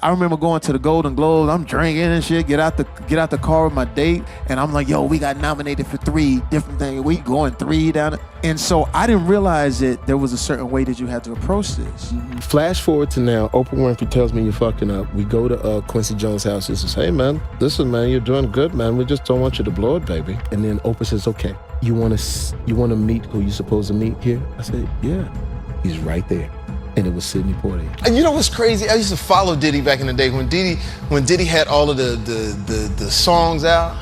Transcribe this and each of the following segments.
I remember going to the Golden Globes. I'm drinking and shit. Get out the car with my date, and I'm like, "Yo, we got nominated for 3 different things. We going 3 down." And so I didn't realize that there was a certain way that you had to approach this. Flash forward to now. Oprah Winfrey tells me you're fucking up. We go to Quincy Jones' house and says, "Hey man, listen man, you're doing good, man. We just don't want you to blow it, baby." And then Oprah says, "Okay, you want to meet who you're supposed to meet here?" I said, "Yeah." He's right there. And it was Sidney Poitier. And you know what's crazy? I used to follow Diddy back in the day when Diddy had all of the songs out.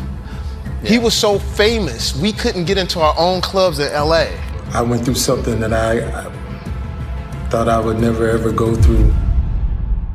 Yeah. He was so famous, we couldn't get into our own clubs in LA. I went through something that I thought I would never ever go through.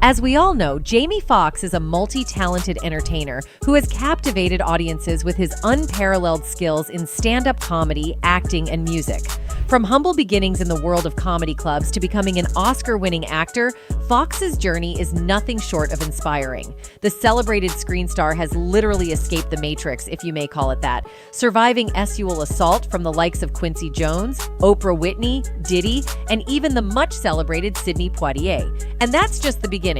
As we all know, Jamie Foxx is a multi-talented entertainer who has captivated audiences with his unparalleled skills in stand-up comedy, acting, and music. From humble beginnings in the world of comedy clubs to becoming an Oscar-winning actor, Foxx's journey is nothing short of inspiring. The celebrated screen star has literally escaped the Matrix, if you may call it that, surviving sexual assault from the likes of Quincy Jones, Oprah Whitney, Diddy, and even the much-celebrated Sidney Poitier. And that's just the beginning.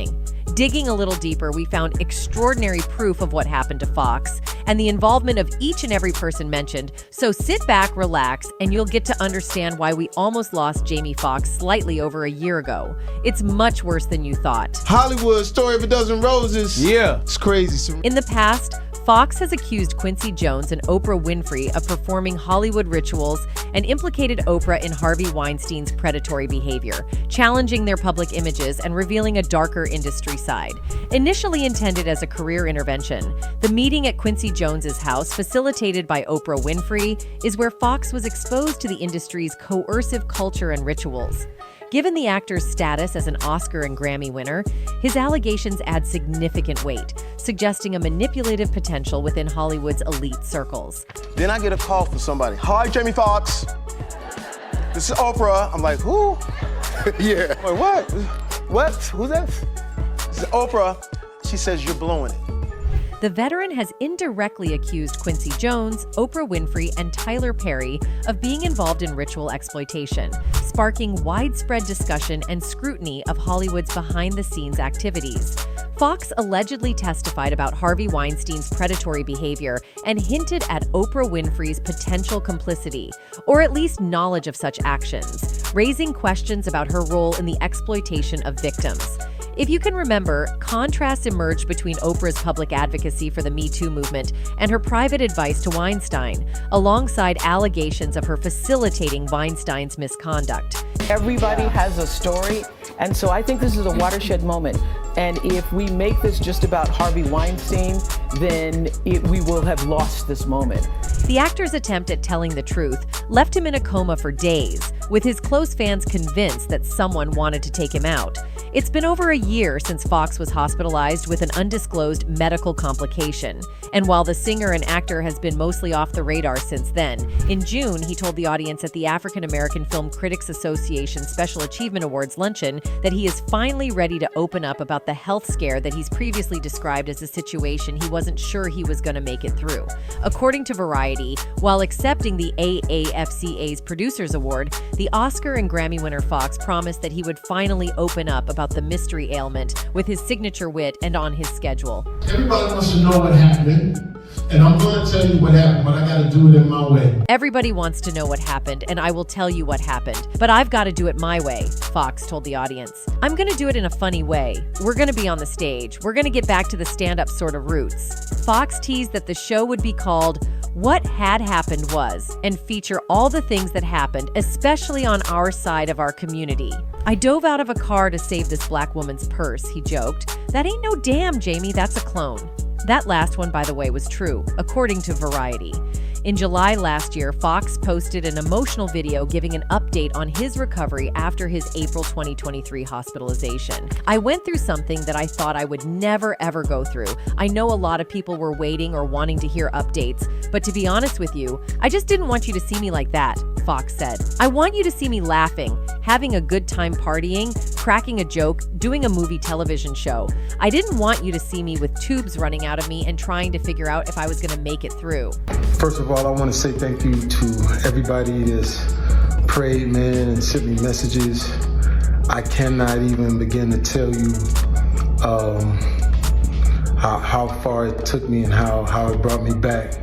Digging a little deeper, we found extraordinary proof of what happened to Foxx and the involvement of each and every person mentioned. So sit back, relax, and you'll get to understand why we almost lost Jamie Foxx slightly over a year ago. It's much worse than you thought. Hollywood, story of a dozen roses. Yeah. It's crazy. In the past, Foxx has accused Quincy Jones and Oprah Winfrey of performing Hollywood rituals and implicated Oprah in Harvey Weinstein's predatory behavior, challenging their public images and revealing a darker industry side. Initially intended as a career intervention, the meeting at Quincy Jones's house, facilitated by Oprah Winfrey, is where Foxx was exposed to the industry's coercive culture and rituals. Given the actor's status as an Oscar and Grammy winner, his allegations add significant weight, suggesting a manipulative potential within Hollywood's elite circles. Then I get a call from somebody. "Hi, Jamie Foxx. This is Oprah." I'm like, "Who?" Yeah. I'm like, "What? What? Who's that?" This is Oprah. She says, "You're blowing it." The veteran has indirectly accused Quincy Jones, Oprah Winfrey, and Tyler Perry of being involved in ritual exploitation, sparking widespread discussion and scrutiny of Hollywood's behind-the-scenes activities. Foxx allegedly testified about Harvey Weinstein's predatory behavior and hinted at Oprah Winfrey's potential complicity, or at least knowledge of such actions, raising questions about her role in the exploitation of victims. If you can remember, contrasts emerged between Oprah's public advocacy for the Me Too movement and her private advice to Weinstein, alongside allegations of her facilitating Weinstein's misconduct. Everybody has a story, and so I think this is a watershed moment. And if we make this just about Harvey Weinstein, then we will have lost this moment. The actor's attempt at telling the truth left him in a coma for days, with his close fans convinced that someone wanted to take him out. It's been over a year since Foxx was hospitalized with an undisclosed medical complication. And while the singer and actor has been mostly off the radar since then, in June, he told the audience at the African American Film Critics Association Special Achievement Awards luncheon that he is finally ready to open up about the health scare that he's previously described as a situation he wasn't sure he was going to make it through. According to Variety, while accepting the AAFCA's Producers Award, the Oscar and Grammy winner Foxx promised that he would finally open up about the mystery ailment with his signature wit and on his schedule. Everybody wants to know what happened, and I'm going to tell you what happened, but I got to do it in my way. Everybody wants to know what happened, and I will tell you what happened, but I've got to do it my way, Foxx told the audience. I'm going to do it in a funny way. We're going to be on the stage. We're going to get back to the stand-up sort of roots. Foxx teased that the show would be called What Had Happened Was, and feature all the things that happened, especially on our side of our community. I dove out of a car to save this black woman's purse, he joked. That ain't no damn, Jamie, that's a clone. That last one, by the way, was true, according to Variety. In July last year, Foxx posted an emotional video giving an update on his recovery after his April 2023 hospitalization. I went through something that I thought I would never ever go through. I know a lot of people were waiting or wanting to hear updates, but to be honest with you, I just didn't want you to see me like that, Foxx said. I want you to see me laughing, having a good time partying, cracking a joke, doing a movie television show. I didn't want you to see me with tubes running out of me and trying to figure out if I was going to make it through. First of all, I want to say thank you to everybody that's prayed, man, and sent me messages. I cannot even begin to tell you how far it took me and how it brought me back.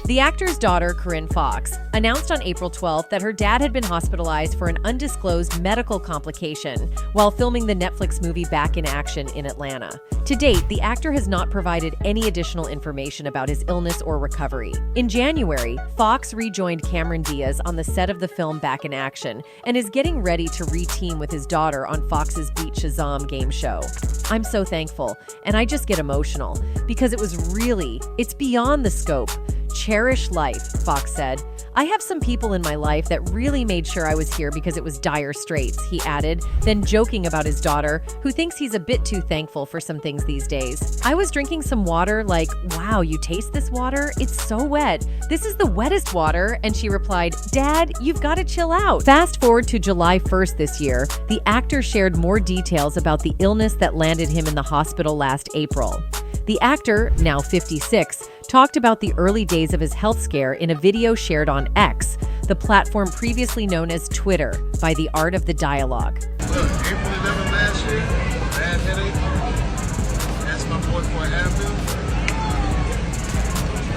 The actor's daughter, Corinne Foxx, announced on April 12th that her dad had been hospitalized for an undisclosed medical complication while filming the Netflix movie Back in Action in Atlanta. To date, the actor has not provided any additional information about his illness or recovery. In January, Foxx rejoined Cameron Diaz on the set of the film Back in Action and is getting ready to re-team with his daughter on Fox's Beat Shazam game show. I'm so thankful, and I just get emotional, because it's beyond the scope. Cherish life, Foxx said. I have some people in my life that really made sure I was here because it was dire straits, he added, then joking about his daughter, who thinks he's a bit too thankful for some things these days. I was drinking some water like, wow, you taste this water? It's so wet. This is the wettest water. And she replied, Dad, you've got to chill out. Fast forward to July 1st this year, the actor shared more details about the illness that landed him in the hospital last April. The actor, now 56, talked about the early days of his health scare in a video shared on X, the platform previously known as Twitter, by the Art of the Dialogue. Look, April 11th last year, bad headache. That's my 4th Avenue.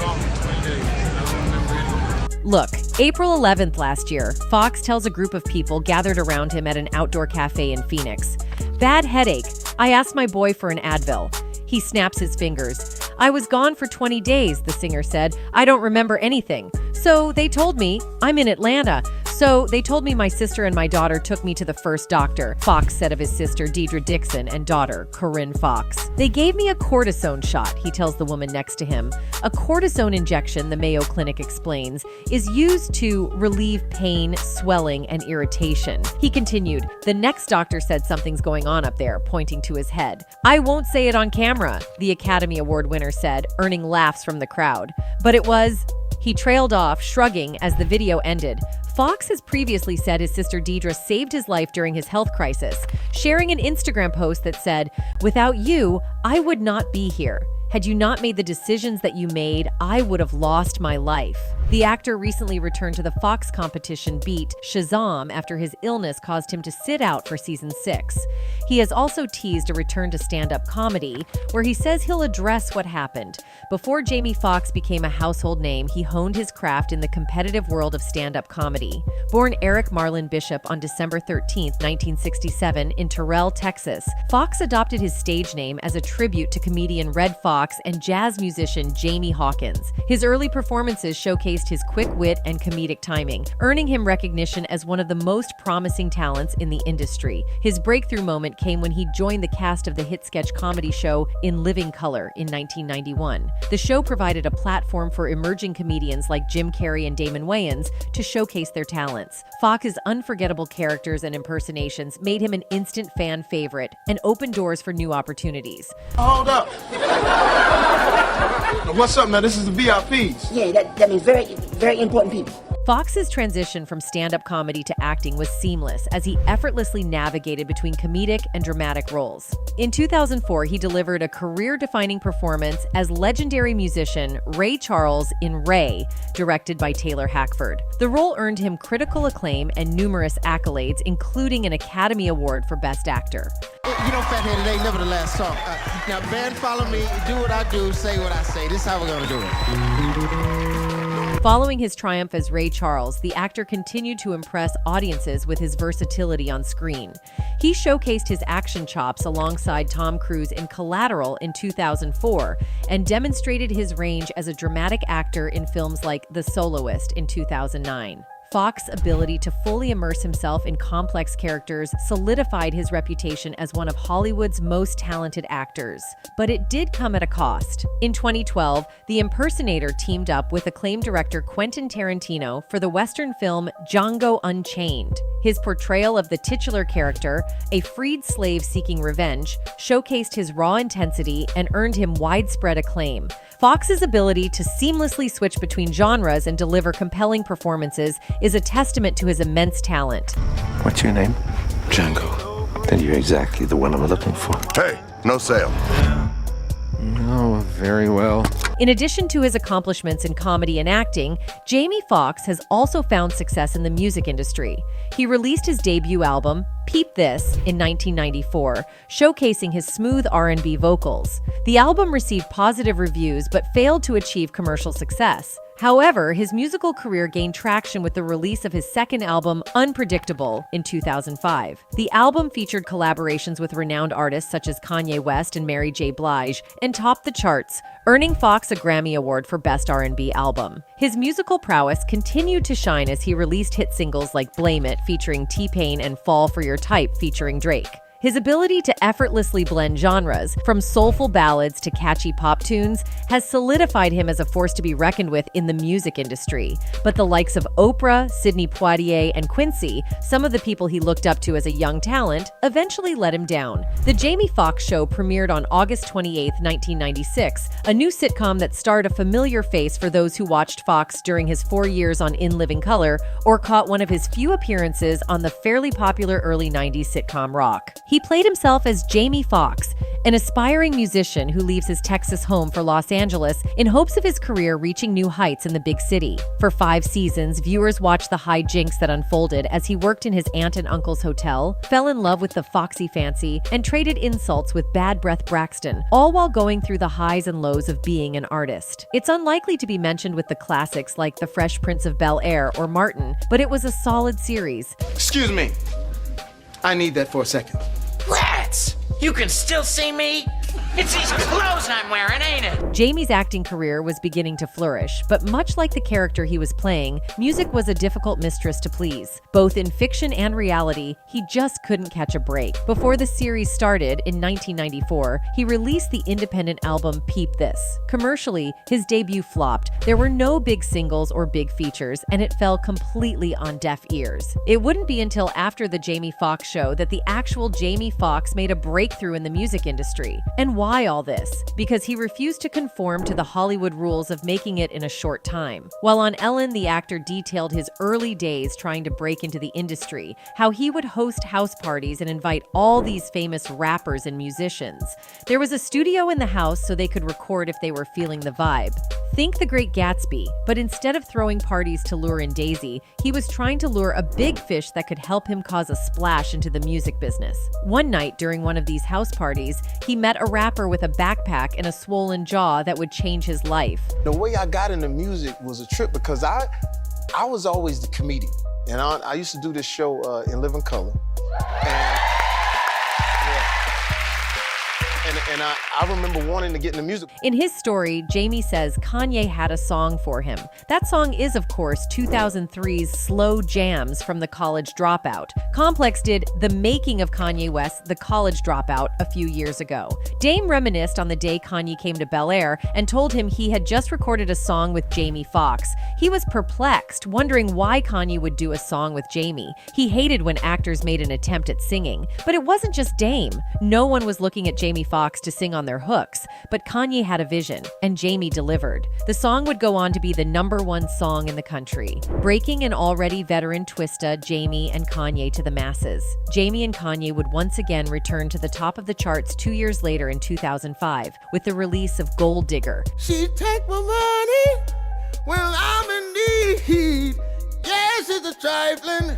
Gone for 20 days. I don't remember anything. Look, April 11th last year, Foxx tells a group of people gathered around him at an outdoor cafe in Phoenix. Bad headache. I asked my boy for an Advil. He snaps his fingers. I was gone for 20 days, the singer said. I don't remember anything. So they told me I'm in Atlanta. So they told me my sister and my daughter took me to the first doctor, Foxx said of his sister Deidre Dixon and daughter Corinne Foxx. They gave me a cortisone shot, he tells the woman next to him. A cortisone injection, the Mayo Clinic explains, is used to relieve pain, swelling, and irritation. He continued, the next doctor said something's going on up there, pointing to his head. I won't say it on camera, the Academy Award winner said, earning laughs from the crowd. But it was... He trailed off, shrugging, as the video ended. Foxx has previously said his sister Deidre saved his life during his health crisis, sharing an Instagram post that said, without you, I would not be here. Had you not made the decisions that you made, I would have lost my life. The actor recently returned to the Fox competition Beat Shazam after his illness caused him to sit out for season 6. He has also teased a return to stand-up comedy, where he says he'll address what happened. Before Jamie Foxx became a household name, he honed his craft in the competitive world of stand-up comedy. Born Eric Marlon Bishop on December 13, 1967, in Terrell, Texas, Foxx adopted his stage name as a tribute to comedian Red Fox and jazz musician Jamie Hawkins. His early performances showcased his quick wit and comedic timing, earning him recognition as one of the most promising talents in the industry. His breakthrough moment came when he joined the cast of the hit sketch comedy show In Living Color in 1991. The show provided a platform for emerging comedians like Jim Carrey and Damon Wayans to showcase their talents. Fox's unforgettable characters and impersonations made him an instant fan favorite and opened doors for new opportunities. Hold up. What's up, man? This is the VIPs. Yeah, that means very, very important people. Fox's transition from stand-up comedy to acting was seamless as he effortlessly navigated between comedic and dramatic roles. In 2004, he delivered a career-defining performance as legendary musician Ray Charles in Ray, directed by Taylor Hackford. The role earned him critical acclaim and numerous accolades, including an Academy Award for Best Actor. You know, fathead, it ain't never the last song. Now, band, follow me. Do what I do. Say what I say. This is how we're gonna do it. Following his triumph as Ray Charles, the actor continued to impress audiences with his versatility on screen. He showcased his action chops alongside Tom Cruise in Collateral in 2004 and demonstrated his range as a dramatic actor in films like The Soloist in 2009. Fox's ability to fully immerse himself in complex characters solidified his reputation as one of Hollywood's most talented actors. But it did come at a cost. In 2012, the impersonator teamed up with acclaimed director Quentin Tarantino for the Western film Django Unchained. His portrayal of the titular character, a freed slave seeking revenge, showcased his raw intensity and earned him widespread acclaim. Fox's ability to seamlessly switch between genres and deliver compelling performances is a testament to his immense talent. What's your name? Django. Then you're exactly the one I'm looking for. Hey, no sale. Oh, very well. In addition to his accomplishments in comedy and acting, Jamie Foxx has also found success in the music industry. He released his debut album, Peep This in 1994, showcasing his smooth R&B vocals. The album received positive reviews but failed to achieve commercial success. However, his musical career gained traction with the release of his second album, Unpredictable, in 2005. The album featured collaborations with renowned artists such as Kanye West and Mary J. Blige and topped the charts, earning Foxx a Grammy Award for Best R&B Album. His musical prowess continued to shine as he released hit singles like Blame It featuring T-Pain and Fall for Your Type featuring Drake. His ability to effortlessly blend genres, from soulful ballads to catchy pop tunes, has solidified him as a force to be reckoned with in the music industry. But the likes of Oprah, Sidney Poitier, and Quincy, some of the people he looked up to as a young talent, eventually let him down. The Jamie Foxx Show premiered on August 28, 1996, a new sitcom that starred a familiar face for those who watched Foxx during his 4 years on In Living Color or caught one of his few appearances on the fairly popular early 90s sitcom Rock. He played himself as Jamie Foxx, an aspiring musician who leaves his Texas home for Los Angeles in hopes of his career reaching new heights in the big city. For 5 seasons, viewers watched the hijinks that unfolded as he worked in his aunt and uncle's hotel, fell in love with the Foxy Fancy, and traded insults with Bad Breath Braxton, all while going through the highs and lows of being an artist. It's unlikely to be mentioned with the classics like The Fresh Prince of Bel-Air or Martin, but it was a solid series. Excuse me. I need that for a second. Rats! You can still see me? It's these clothes I'm wearing, ain't it? Jamie's acting career was beginning to flourish, but much like the character he was playing, music was a difficult mistress to please. Both in fiction and reality, he just couldn't catch a break. Before the series started, in 1994, he released the independent album Peep This. Commercially, his debut flopped. There were no big singles or big features, and it fell completely on deaf ears. It wouldn't be until after the Jamie Foxx Show that the actual Jamie Foxx made a breakthrough in the music industry. And why all this? Because he refused to conform to the Hollywood rules of making it in a short time. While on Ellen, the actor detailed his early days trying to break into the industry, how he would host house parties and invite all these famous rappers and musicians. There was a studio in the house so they could record if they were feeling the vibe. Think The Great Gatsby, but instead of throwing parties to lure in Daisy, he was trying to lure a big fish that could help him cause a splash into the music business. One night during one of these house parties, he met a rapper with a backpack and a swollen jaw that would change his life. The way I got into music was a trip because I was always the comedian. And I used to do this show in Living Color. And I remember wanting to get into music. In his story, Jamie says Kanye had a song for him. That song is, of course, 2003's Slow Jams from The College Dropout. Complex did The Making of Kanye West, The College Dropout, a few years ago. Dame reminisced on the day Kanye came to Bel-Air and told him he had just recorded a song with Jamie Foxx. He was perplexed, wondering why Kanye would do a song with Jamie. He hated when actors made an attempt at singing. But it wasn't just Dame. No one was looking at Jamie Foxx to sing on their hooks, but Kanye had a vision, and Jamie delivered. The song would go on to be the #1 song in the country, breaking an already veteran Twista, Jamie, and Kanye to the masses. Jamie and Kanye would once again return to the top of the charts 2 years later in 2005, with the release of Gold Digger. She take my money when I'm in need. Yes, it's a trifling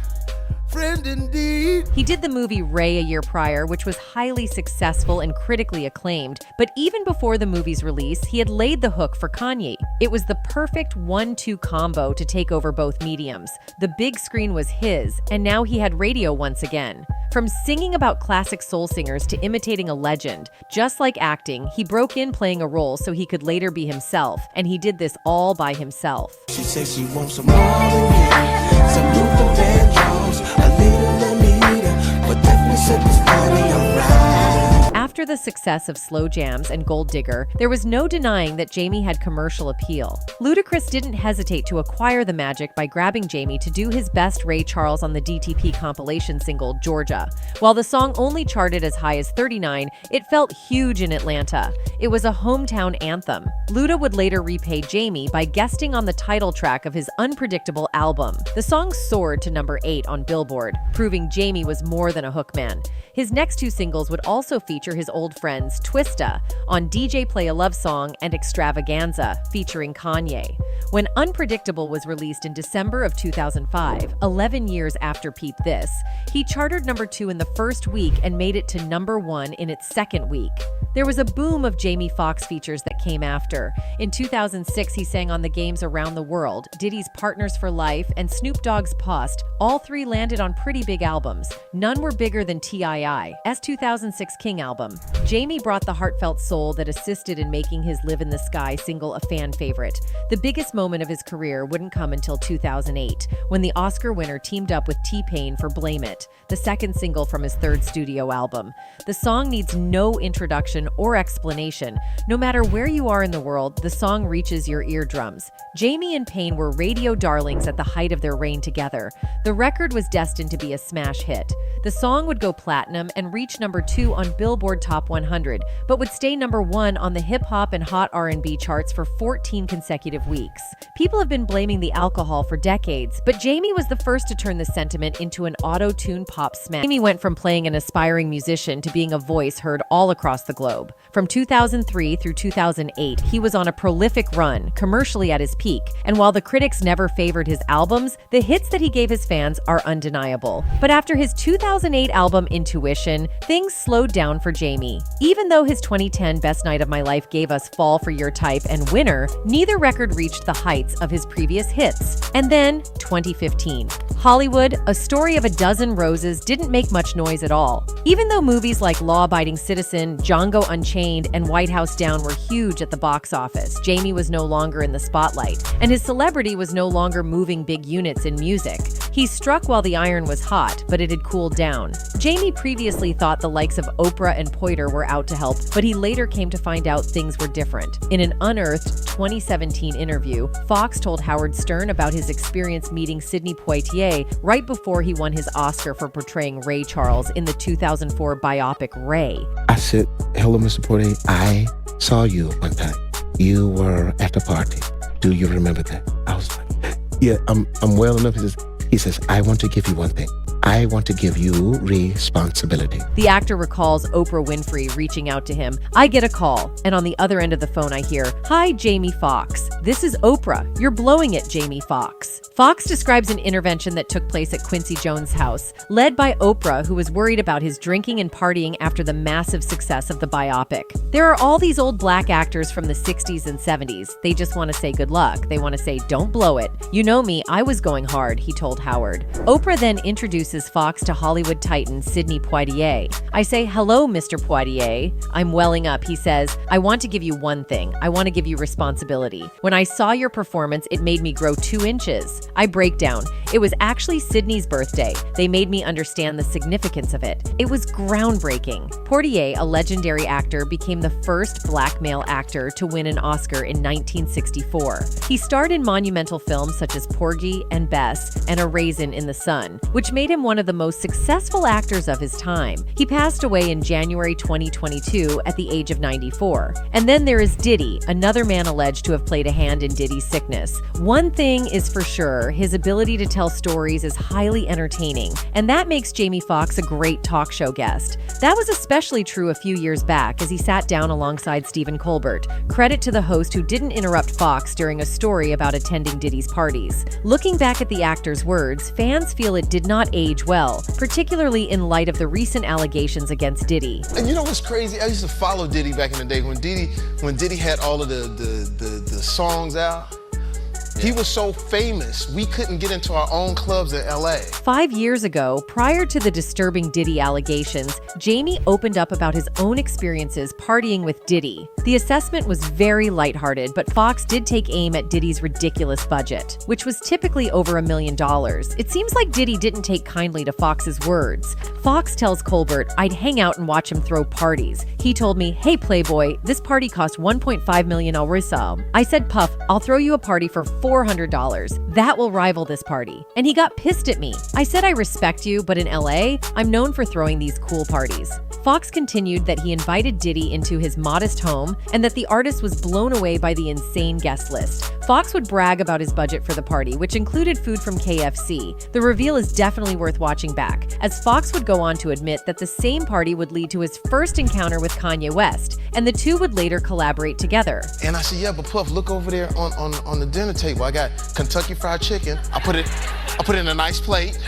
friend indeed. He did the movie Ray a year prior, which was highly successful and critically acclaimed, but even before the movie's release, he had laid the hook for Kanye. It was the perfect 1-2 combo to take over both mediums. The big screen was his, and now he had radio once again. From singing about classic soul singers to imitating a legend, just like acting, he broke in playing a role so he could later be himself, and he did this all by himself. She says she wants some Marvin Gaye, some Luther Vandross, a little Anita, but definitely set this party alright. After the success of Slow Jams and Gold Digger, there was no denying that Jamie had commercial appeal. Ludacris didn't hesitate to acquire the magic by grabbing Jamie to do his best Ray Charles on the DTP compilation single, Georgia. While the song only charted as high as 39, it felt huge in Atlanta. It was a hometown anthem. Luda would later repay Jamie by guesting on the title track of his Unpredictable album. The song soared to #8 on Billboard, proving Jamie was more than a hook man. His next 2 singles would also feature his his old friends Twista on DJ Play a Love Song and Extravaganza featuring Kanye. When Unpredictable was released in December of 2005, 11 years after Peep This, he charted number 2 in the first week and made it to number 1 in its second week. There was a boom of Jamie Foxx features that came after. In 2006, he sang on the Games Around the World, Diddy's Partners for Life, and Snoop Dogg's Post. All 3 landed on pretty big albums. None were bigger than T.I.'s 2006 King album. Jamie brought the heartfelt soul that assisted in making his Live in the Sky single a fan favorite. The biggest moment of his career wouldn't come until 2008, when the Oscar winner teamed up with T-Pain for Blame It, the second single from his 3rd studio album. The song needs no introduction or explanation. No matter where you are in the world, the song reaches your eardrums. Jamie and Pain were radio darlings at the height of their reign together. The record was destined to be a smash hit. The song would go platinum and reach number 2 on Billboard Top 100, but would stay number 1 on the hip-hop and hot R&B charts for 14 consecutive weeks. People have been blaming the alcohol for decades, but Jamie was the first to turn the sentiment into an auto-tune pop smash. Jamie went from playing an aspiring musician to being a voice heard all across the globe. From 2003 through 2008, he was on a prolific run, commercially at his peak, and while the critics never favored his albums, the hits that he gave his fans are undeniable. But after his 2008 album Intuition, things slowed down for Jamie. Even though his 2010 Best Night of My Life gave us Fall for Your Type and Winner, neither record reached the heights of his previous hits. And then, 2015. Hollywood, A Story of a Dozen Roses didn't make much noise at all. Even though movies like Law Abiding Citizen, Django Unchained, and White House Down were huge at the box office, Jamie was no longer in the spotlight, and his celebrity was no longer moving big units in music. He struck while the iron was hot, but it had cooled down. Jamie previously thought the likes of Oprah and Poitier were out to help, but he later came to find out things were different. In an unearthed 2017 interview, Fox told Howard Stern about his experience meeting Sidney Poitier right before he won his Oscar for portraying Ray Charles in the 2004 biopic Ray. I said, hello, Mr. Poitier. I saw you one time. You were at a party. Do you remember that? I was like, yeah, I'm well enough. He says, I want to give you one thing. I want to give you responsibility. The actor recalls Oprah Winfrey reaching out to him. I get a call, and on the other end of the phone I hear, "Hi, Jamie Foxx. This is Oprah. You're blowing it, Jamie Foxx." Fox describes an intervention that took place at Quincy Jones' house, led by Oprah, who was worried about his drinking and partying after the massive success of the biopic. There are all these old black actors from the 60s and 70s. They just want to say good luck. They want to say, don't blow it. You know me, I was going hard, he told Howard. Oprah then introduces Fox to Hollywood titan Sidney Poitier. I say, hello, Mr. Poitier. I'm welling up. He says, I want to give you one thing. I want to give you responsibility. When I saw your performance, it made me grow 2 inches. I break down. It was actually Sidney's birthday. They made me understand the significance of it. It was groundbreaking. Poitier, a legendary actor, became the first black male actor to win an Oscar in 1964. He starred in monumental films such as Porgy and Bess and A Raisin in the Sun, which made him one of the most successful actors of his time. He passed away in January 2022 at the age of 94. And then there is Diddy, another man alleged to have played a hand in Diddy's sickness. One thing is for sure, his ability to tell stories is highly entertaining, and that makes Jamie Foxx a great talk show guest. That was especially true a few years back as he sat down alongside Stephen Colbert. Credit to the host who didn't interrupt Fox during a story about attending Diddy's parties. Looking back at the actor's words, fans feel it did not age well, particularly in light of the recent allegations against Diddy. And you know what's crazy? I used to follow Diddy back in the day when Diddy had all of the songs out. He was so famous, we couldn't get into our own clubs in LA. 5 years ago, prior to the disturbing Diddy allegations, Jamie opened up about his own experiences partying with Diddy. The assessment was very lighthearted, but Fox did take aim at Diddy's ridiculous budget, which was typically over $1 million. It seems like Diddy didn't take kindly to Fox's words. Fox tells Colbert, I'd hang out and watch him throw parties. He told me, hey Playboy, this party cost $1.5 million already. I said, Puff, I'll throw you a party for $400. That will rival this party. And he got pissed at me. I said I respect you, but in LA, I'm known for throwing these cool parties. Fox continued that he invited Diddy into his modest home and that the artist was blown away by the insane guest list. Fox would brag about his budget for the party, which included food from KFC. The reveal is definitely worth watching back, as Fox would go on to admit that the same party would lead to his first encounter with Kanye West, and the two would later collaborate together. And I said, yeah, but Puff, look over there on the dinner table. I got Kentucky Fried Chicken. I put it in a nice plate.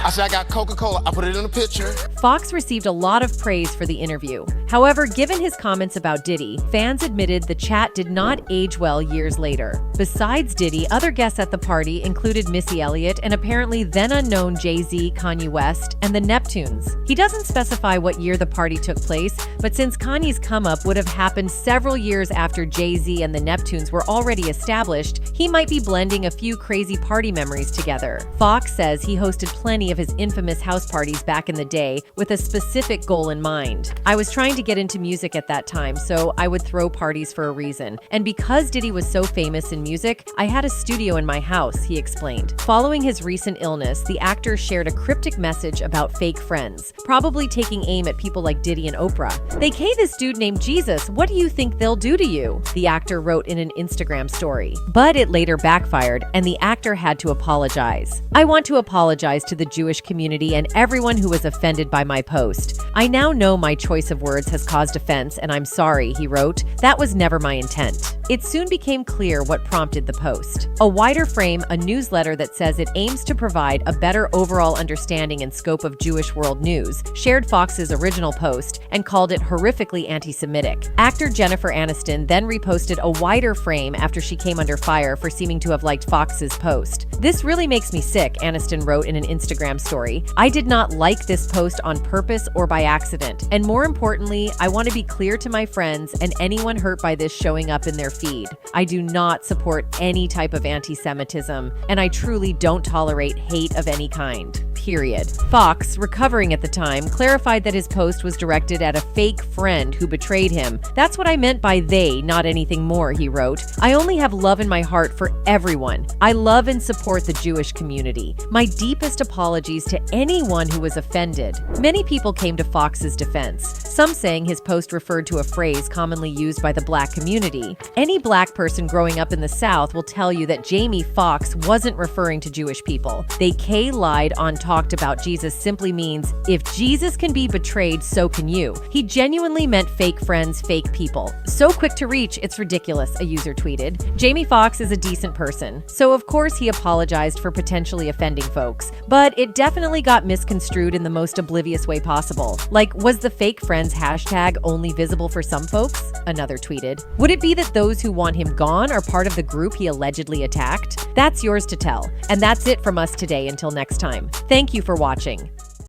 I said, I got Coca-Cola. I put it in a pitcher. Fox received a lot of praise for the interview. However, given his comments about Diddy, fans admitted the chat did not age well years later. Besides Diddy, other guests at the party included Missy Elliott and apparently then unknown Jay-Z, Kanye West, and the Neptunes. He doesn't specify what year the party took place, but since Kanye's come-up would have happened several years after Jay-Z and the Neptunes were already established, he might be blending a few crazy party memories together. Fox says he hosted plenty of his infamous house parties back in the day with a specific goal in mind. I was trying to get into music at that time, so I would throw parties for a reason. And because Diddy was so famous in music, I had a studio in my house, he explained. Following his recent illness, the actor shared a cryptic message about fake friends, probably taking aim at people like Diddy and Oprah. "They K this dude named Jesus. What do you think they'll do to you?" the actor wrote in an Instagram story. But it later backfired, and the actor had to apologize. "I want to apologize to the Jewish community and everyone who was offended by my post. I now know my choice of words has caused offense, and I'm sorry," he wrote. "That was never my intent." It soon became clear what prompted the post. A Wider Frame, a newsletter that says it aims to provide a better overall understanding and scope of Jewish world news, shared Fox's original post and called it horrifically anti-Semitic. Actor Jennifer Aniston then reposted A Wider Frame after she came under fire for seeming to have liked Fox's post. "This really makes me sick," Aniston wrote in an Instagram story. "I did not like this post on purpose or by accident. And more importantly, I want to be clear to my friends and anyone hurt by this showing up in their feed. I do not support any type of anti-Semitism, and I truly don't tolerate hate of any kind. Period." Fox, recovering at the time, clarified that his post was directed at a fake friend who betrayed him. "That's what I meant by they, not anything more," he wrote. "I only have love in my heart for everyone. I love and support the Jewish community. My deepest apologies to anyone who was offended." Many people came to Fox's defense, some saying his post referred to a phrase commonly used by the Black community. Any Black person growing up in the South will tell you that Jamie Foxx wasn't referring to Jewish people. "They K lied on talked about Jesus" simply means, if Jesus can be betrayed, so can you. He genuinely meant fake friends, fake people. "So quick to reach, it's ridiculous," a user tweeted. Jamie Foxx is a decent person, so of course he apologized for potentially offending folks, but it definitely got misconstrued in the most oblivious way possible. Like, was the fake friends hashtag only visible for some folks? Another tweeted. Would it be that those who want him gone are part of the group he allegedly attacked? That's yours to tell. And that's it from us today. Until next time. Thank you for watching.